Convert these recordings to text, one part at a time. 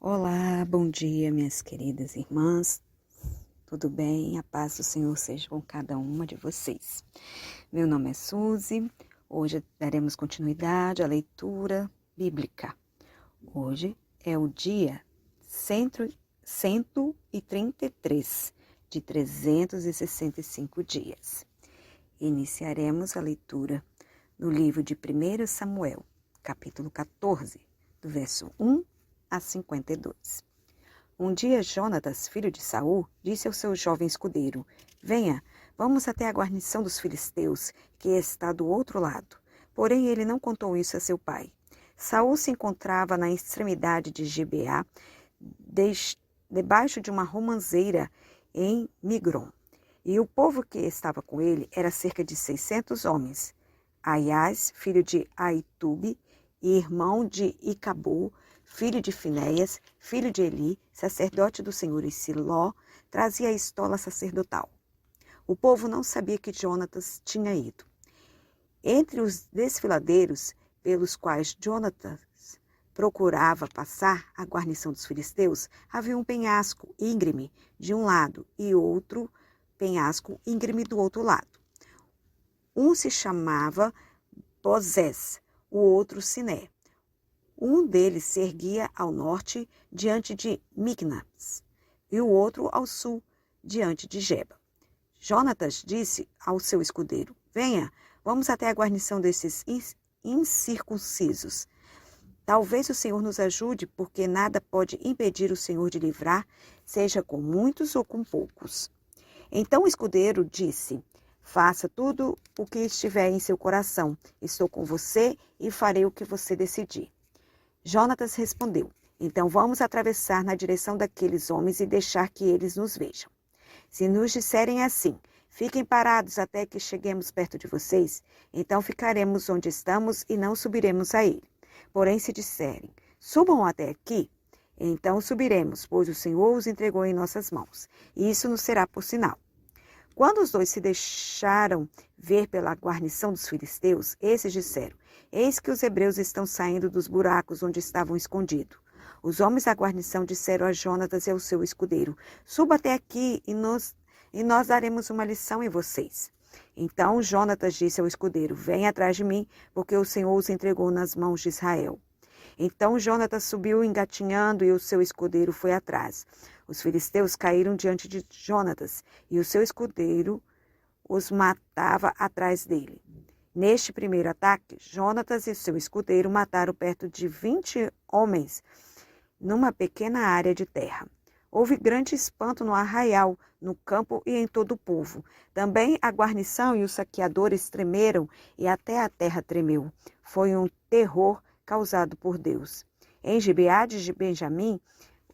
Olá, bom dia, minhas queridas irmãs. Tudo bem? A paz do Senhor seja com cada uma de vocês. Meu nome é Suzy. Hoje daremos continuidade à leitura bíblica. Hoje é o dia 133 de 365 dias. Iniciaremos a leitura no livro de 1 Samuel, capítulo 14, do verso 1 a 52. Um dia Jonatas, filho de Saul, disse ao seu jovem escudeiro: Venha, vamos até a guarnição dos filisteus, que está do outro lado. Porém, ele não contou isso a seu pai. Saul se encontrava na extremidade de Gibeá, debaixo de uma romanceira em Migron. E o povo que estava com ele era cerca de 600 homens. Aias, filho de Aitube, e irmão de Icabu, filho de Finéias, filho de Eli, sacerdote do Senhor em Siló, trazia a estola sacerdotal. O povo não sabia que Jonatas tinha ido. Entre os desfiladeiros pelos quais Jonatas procurava passar a guarnição dos filisteus, havia um penhasco íngreme de um lado e outro penhasco íngreme do outro lado. Um se chamava Bozés, o outro Siné. Um deles se erguia ao norte, diante de Micmas, e o outro ao sul, diante de Geba. Jonatas disse ao seu escudeiro: Venha, vamos até a guarnição desses incircuncisos. Talvez o Senhor nos ajude, porque nada pode impedir o Senhor de livrar, seja com muitos ou com poucos. Então o escudeiro disse: Faça tudo o que estiver em seu coração. Estou com você e farei o que você decidir. Jonatas respondeu: Então vamos atravessar na direção daqueles homens e deixar que eles nos vejam. Se nos disserem assim: Fiquem parados até que cheguemos perto de vocês, então ficaremos onde estamos e não subiremos a ele. Porém, se disserem: Subam até aqui, então subiremos, pois o Senhor os entregou em nossas mãos, e isso nos será por sinal. Quando os dois se deixaram ver pela guarnição dos filisteus, esses disseram: Eis que os hebreus estão saindo dos buracos onde estavam escondidos. Os homens da guarnição disseram a Jonatas e ao seu escudeiro: Suba até aqui e nós daremos uma lição em vocês. Então Jonatas disse ao escudeiro: Venha atrás de mim, porque o Senhor os entregou nas mãos de Israel. Então Jonatas subiu engatinhando e o seu escudeiro foi atrás. Os filisteus caíram diante de Jonatas e o seu escudeiro os matava atrás dele. Neste primeiro ataque, Jonatas e seu escudeiro mataram perto de 20 homens numa pequena área de terra. Houve grande espanto no arraial, no campo e em todo o povo. Também a guarnição e os saqueadores tremeram e até a terra tremeu. Foi um terror causado por Deus. Em Gibeá de Benjamim,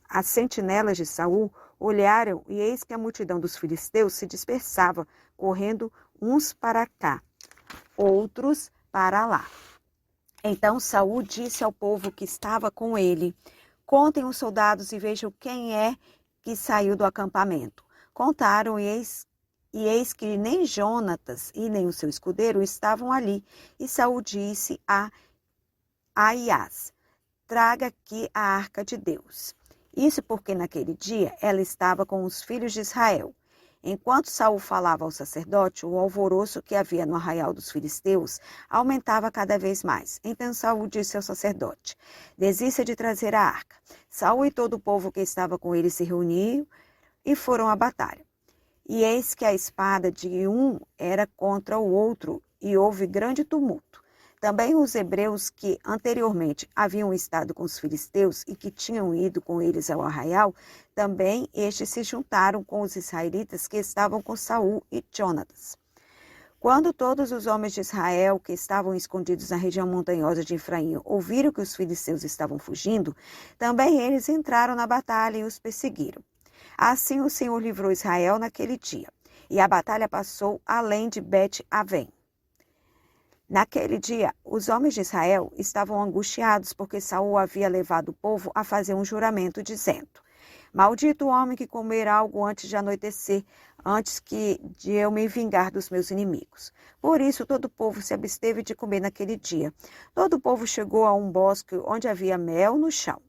as sentinelas de Saul olharam e eis que a multidão dos filisteus se dispersava, correndo uns para cá, outros para lá. Então Saul disse ao povo que estava com ele: Contem os soldados e vejam quem é que saiu do acampamento. Contaram e eis que nem Jonatas e nem o seu escudeiro estavam ali. E Saul disse a Aias: Traga aqui a arca de Deus. Isso porque naquele dia ela estava com os filhos de Israel. Enquanto Saul falava ao sacerdote, o alvoroço que havia no arraial dos filisteus aumentava cada vez mais. Então Saul disse ao sacerdote: Desista de trazer a arca. Saul e todo o povo que estava com ele se reuniram e foram à batalha. E eis que a espada de um era contra o outro, e houve grande tumulto. Também os hebreus que anteriormente haviam estado com os filisteus e que tinham ido com eles ao arraial, também estes se juntaram com os israelitas que estavam com Saul e Jonatas. Quando todos os homens de Israel que estavam escondidos na região montanhosa de Efraim ouviram que os filisteus estavam fugindo, também eles entraram na batalha e os perseguiram. Assim o Senhor livrou Israel naquele dia, e a batalha passou além de Bet-Avém. Naquele dia, os homens de Israel estavam angustiados porque Saul havia levado o povo a fazer um juramento dizendo: Maldito o homem que comer algo antes de anoitecer, antes de eu me vingar dos meus inimigos. Por isso todo o povo se absteve de comer naquele dia. Todo o povo chegou a um bosque onde havia mel no chão.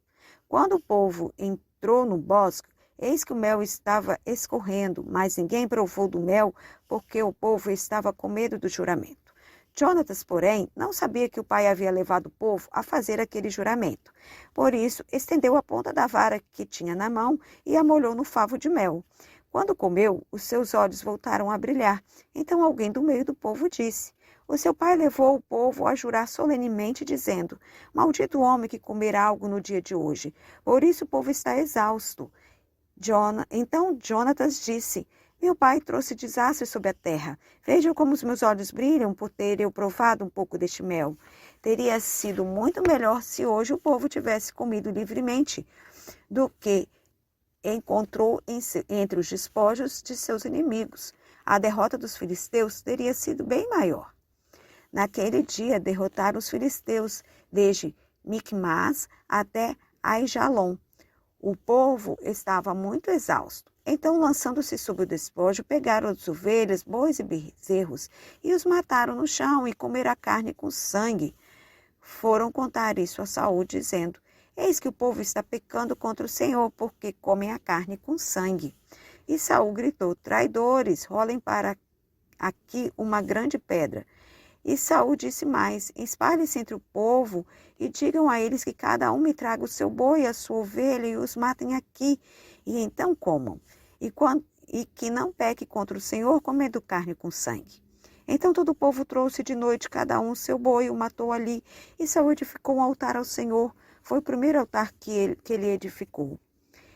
Quando o povo entrou no bosque, eis que o mel estava escorrendo, mas ninguém provou do mel, porque o povo estava com medo do juramento. Jonatas, porém, não sabia que o pai havia levado o povo a fazer aquele juramento. Por isso, estendeu a ponta da vara que tinha na mão e a molhou no favo de mel. Quando comeu, os seus olhos voltaram a brilhar. Então alguém do meio do povo disse: o seu pai levou o povo a jurar solenemente, dizendo: maldito o homem que comer algo no dia de hoje. Por isso o povo está exausto. Então Jonatas disse: meu pai trouxe desastre sobre a terra. Vejam como os meus olhos brilham por ter eu provado um pouco deste mel. Teria sido muito melhor se hoje o povo tivesse comido livremente do que encontrou entre os despojos de seus inimigos. A derrota dos filisteus teria sido bem maior. Naquele dia derrotaram os filisteus, desde Micmas até Aijalon. O povo estava muito exausto. Então, lançando-se sobre o despojo, pegaram as ovelhas, bois e bezerros e os mataram no chão e comeram a carne com sangue. Foram contar isso a Saul, dizendo: eis que o povo está pecando contra o Senhor, porque comem a carne com sangue. E Saul gritou: traidores, rolem para aqui uma grande pedra. E Saul disse mais: espalhem-se entre o povo e digam a eles que cada um me traga o seu boi e a sua ovelha e os matem aqui, e então comam. E que não peque contra o Senhor comendo carne com sangue. Então todo o povo trouxe de noite cada um o seu boi e o matou ali. E Saul edificou um altar ao Senhor. Foi o primeiro altar que ele edificou.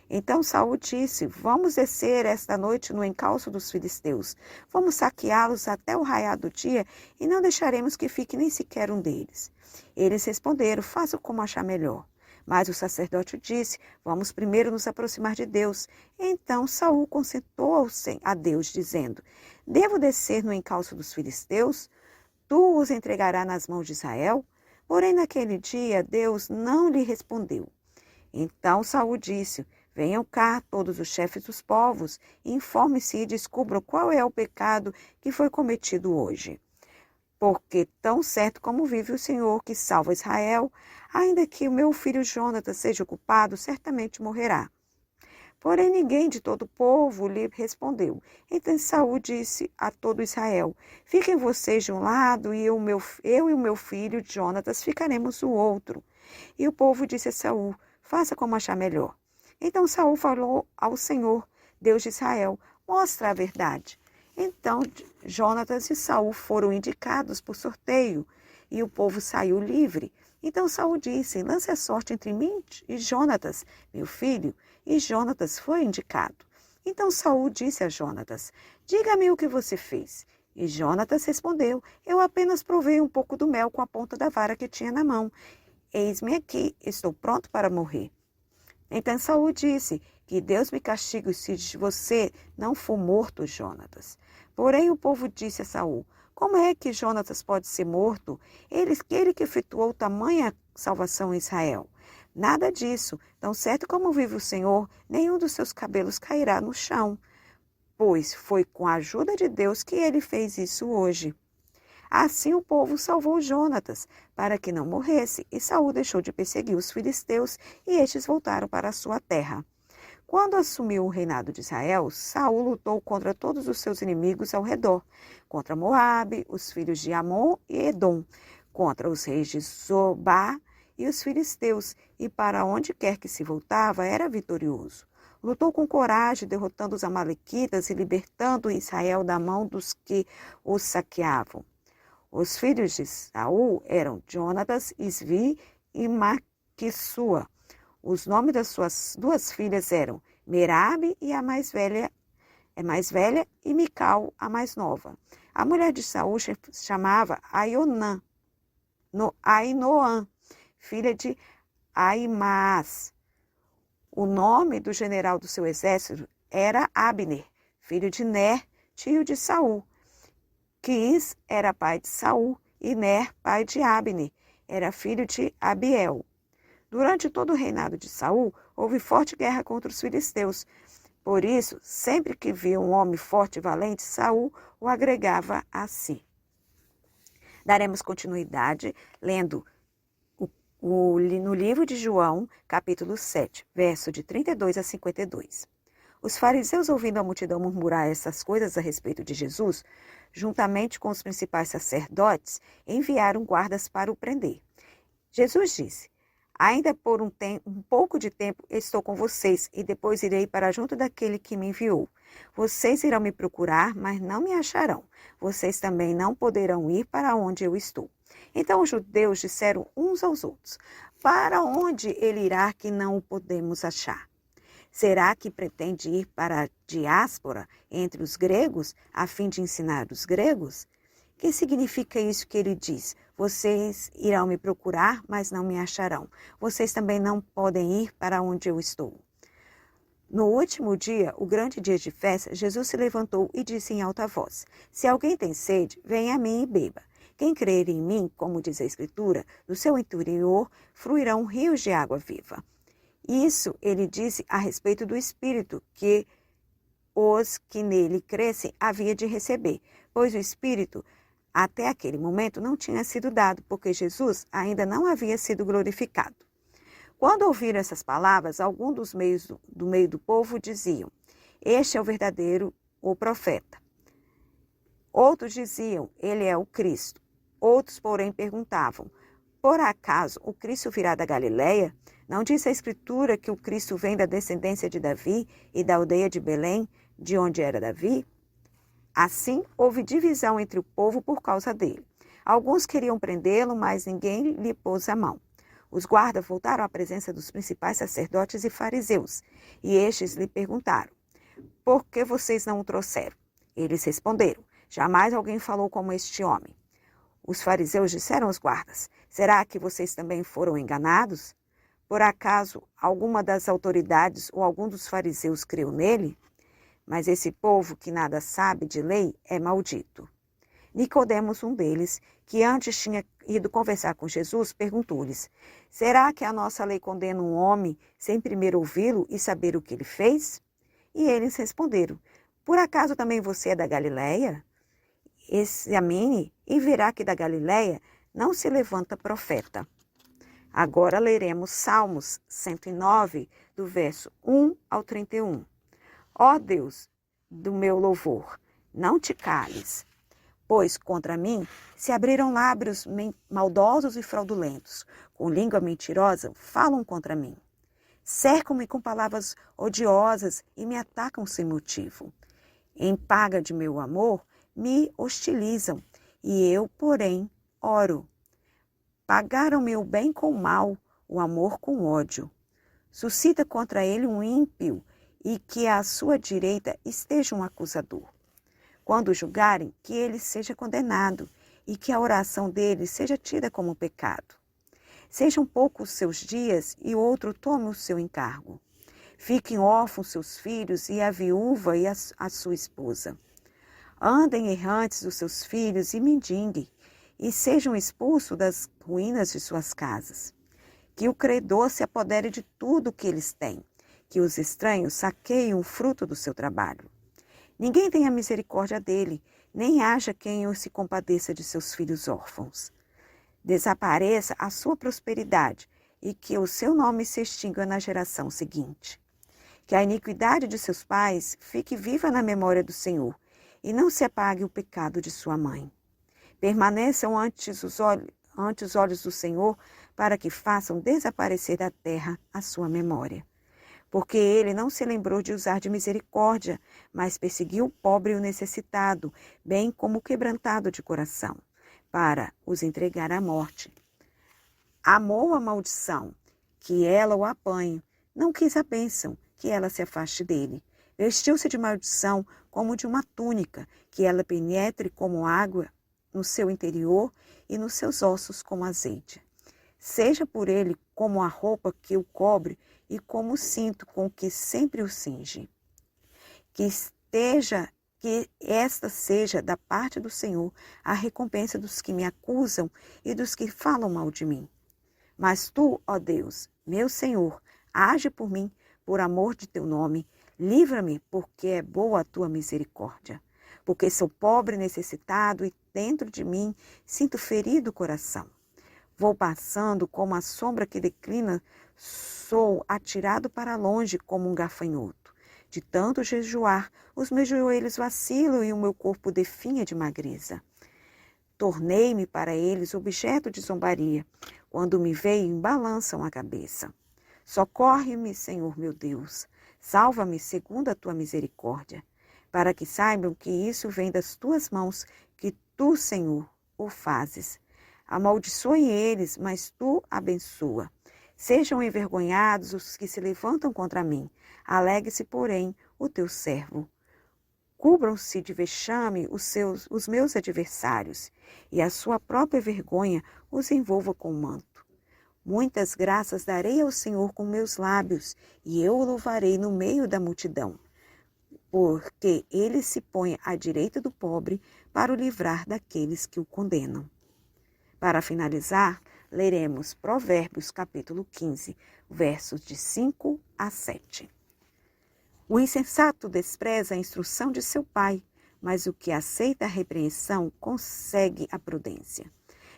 Então Saul disse: vamos descer esta noite no encalço dos filisteus. Vamos saqueá-los até o raiar do dia e não deixaremos que fique nem sequer um deles. Eles responderam: faça como achar melhor. Mas o sacerdote disse: vamos primeiro nos aproximar de Deus. Então Saul consentou a Deus, dizendo: devo descer no encalço dos filisteus? Tu os entregarás nas mãos de Israel? Porém, naquele dia, Deus não lhe respondeu. Então Saul disse: venham cá todos os chefes dos povos, informe-se e descubram qual é o pecado que foi cometido hoje. Porque tão certo como vive o Senhor que salva Israel, ainda que o meu filho Jonatas seja culpado, certamente morrerá. Porém ninguém de todo o povo lhe respondeu. Então Saul disse a todo Israel: fiquem vocês de um lado e eu e o meu filho Jonatas ficaremos do outro. E o povo disse a Saul: faça como achar melhor. Então Saul falou ao Senhor, Deus de Israel: mostra a verdade. Então Jonatas e Saul foram indicados por sorteio, e o povo saiu livre. Então Saul disse: lance a sorte entre mim e Jonatas, meu filho. E Jonatas foi indicado. Então Saul disse a Jonatas: diga-me o que você fez. E Jonatas respondeu: eu apenas provei um pouco do mel com a ponta da vara que tinha na mão. Eis-me aqui, estou pronto para morrer. Então Saul disse: que Deus me castigue se você não for morto, Jonatas. Porém o povo disse a Saul: como é que Jonatas pode ser morto? Ele que efetuou tamanha salvação em Israel. Nada disso. Tão certo como vive o Senhor, nenhum dos seus cabelos cairá no chão. Pois foi com a ajuda de Deus que ele fez isso hoje. Assim o povo salvou Jonatas, para que não morresse, e Saul deixou de perseguir os filisteus, e estes voltaram para a sua terra. Quando assumiu o reinado de Israel, Saul lutou contra todos os seus inimigos ao redor, contra Moabe, os filhos de Amon e Edom, contra os reis de Zobá e os filisteus, e para onde quer que se voltava era vitorioso. Lutou com coragem, derrotando os amalequitas e libertando Israel da mão dos que os saqueavam. Os filhos de Saul eram Jonatas, Isvi e Maquissua. Os nomes das suas duas filhas eram Merabe e a mais velha e Mical, a mais nova. A mulher de Saul chamava Ainoã, filha de Aimaas. O nome do general do seu exército era Abner, filho de Ner, tio de Saul. Quis era pai de Saul e Ner, pai de Abner, era filho de Abiel. Durante todo o reinado de Saul, houve forte guerra contra os filisteus. Por isso, sempre que via um homem forte e valente, Saul o agregava a si. Daremos continuidade lendo no livro de João, capítulo 7, verso de 32 a 52. Os fariseus, ouvindo a multidão murmurar essas coisas a respeito de Jesus, juntamente com os principais sacerdotes, enviaram guardas para o prender. Jesus disse: ainda por um pouco de tempo estou com vocês e depois irei para junto daquele que me enviou. Vocês irão me procurar, mas não me acharão. Vocês também não poderão ir para onde eu estou. Então os judeus disseram uns aos outros: para onde ele irá que não o podemos achar? Será que pretende ir para a diáspora entre os gregos, a fim de ensinar os gregos? Que significa isso que ele diz? Vocês irão me procurar, mas não me acharão. Vocês também não podem ir para onde eu estou. No último dia, o grande dia de festa, Jesus se levantou e disse em alta voz: se alguém tem sede, venha a mim e beba. Quem crer em mim, como diz a Escritura, do seu interior fluirão rios de água viva. Isso ele disse a respeito do Espírito que os que nele crescem havia de receber, pois o Espírito até aquele momento não tinha sido dado, porque Jesus ainda não havia sido glorificado. Quando ouviram essas palavras, alguns do meio do povo diziam: este é o verdadeiro, o profeta. Outros diziam: ele é o Cristo. Outros, porém, perguntavam: por acaso o Cristo virá da Galileia? Não diz a Escritura que o Cristo vem da descendência de Davi e da aldeia de Belém, de onde era Davi? Assim, houve divisão entre o povo por causa dele. Alguns queriam prendê-lo, mas ninguém lhe pôs a mão. Os guardas voltaram à presença dos principais sacerdotes e fariseus, e estes lhe perguntaram: por que vocês não o trouxeram? Eles responderam: jamais alguém falou como este homem. Os fariseus disseram aos guardas: será que vocês também foram enganados? Por acaso alguma das autoridades ou algum dos fariseus creu nele? Mas esse povo que nada sabe de lei é maldito. Nicodemos, um deles, que antes tinha ido conversar com Jesus, perguntou-lhes: será que a nossa lei condena um homem sem primeiro ouvi-lo e saber o que ele fez? E eles responderam: por acaso também você é da Galileia? Examine e verá que da Galileia não se levanta profeta. Agora leremos Salmos 109, do verso 1 ao 31. Ó Deus do meu louvor, não te cales, pois contra mim se abriram lábios maldosos e fraudulentos, com língua mentirosa falam contra mim. Cercam-me com palavras odiosas e me atacam sem motivo. Em paga de meu amor, me hostilizam, e eu, porém, oro. Pagaram-me o bem com o mal, o amor com ódio. Suscita contra ele um ímpio, e que à sua direita esteja um acusador. Quando julgarem, que ele seja condenado, e que a oração dele seja tida como pecado. Sejam poucos os seus dias, e outro tome o seu encargo. Fiquem órfãos seus filhos, e a viúva e a sua esposa. Andem errantes os seus filhos e mendiguem, e sejam expulsos das ruínas de suas casas. Que o credor se apodere de tudo o que eles têm, que os estranhos saqueiem o fruto do seu trabalho. Ninguém tenha misericórdia dele, nem haja quem se compadeça de seus filhos órfãos. Desapareça a sua prosperidade, e que o seu nome se extinga na geração seguinte. Que a iniquidade de seus pais fique viva na memória do Senhor, e não se apague o pecado de sua mãe. Permaneçam ante os olhos do Senhor, para que façam desaparecer da terra a sua memória. Porque ele não se lembrou de usar de misericórdia, mas perseguiu o pobre e o necessitado, bem como o quebrantado de coração, para os entregar à morte. Amou a maldição, que ela o apanhe, não quis a bênção, que ela se afaste dele. Vestiu-se de maldição como de uma túnica, que ela penetre como água no seu interior e nos seus ossos como azeite. Seja por ele como a roupa que o cobre e como o cinto com que sempre o cinge. Que esta seja da parte do Senhor a recompensa dos que me acusam e dos que falam mal de mim. Mas tu, ó Deus, meu Senhor, age por mim, por amor de teu nome, livra-me, porque é boa a tua misericórdia. Porque sou pobre e necessitado, e dentro de mim sinto ferido o coração. Vou passando como a sombra que declina, sou atirado para longe como um gafanhoto. De tanto jejuar, os meus joelhos vacilam e o meu corpo definha de magreza. Tornei-me para eles objeto de zombaria. Quando me veem, balançam a cabeça. Socorre-me, Senhor meu Deus. Salva-me segundo a tua misericórdia, para que saibam que isso vem das tuas mãos, que tu, Senhor, o fazes. Amaldiçoe eles, mas tu abençoa. Sejam envergonhados os que se levantam contra mim. Alegre-se, porém, o teu servo. Cubram-se de vexame os meus adversários, e a sua própria vergonha os envolva com manto. Muitas graças darei ao Senhor com meus lábios, e eu o louvarei no meio da multidão, porque ele se põe à direita do pobre para o livrar daqueles que o condenam. Para finalizar, leremos Provérbios capítulo 15, versos de 5 a 7. O insensato despreza a instrução de seu pai, mas o que aceita a repreensão consegue a prudência.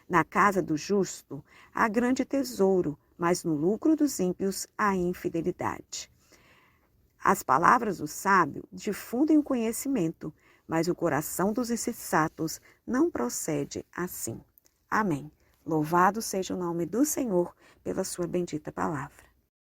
Na casa do justo há grande tesouro, mas no lucro dos ímpios há infidelidade. As palavras do sábio difundem o conhecimento, mas o coração dos insensatos não procede assim. Amém. Louvado seja o nome do Senhor pela sua bendita palavra.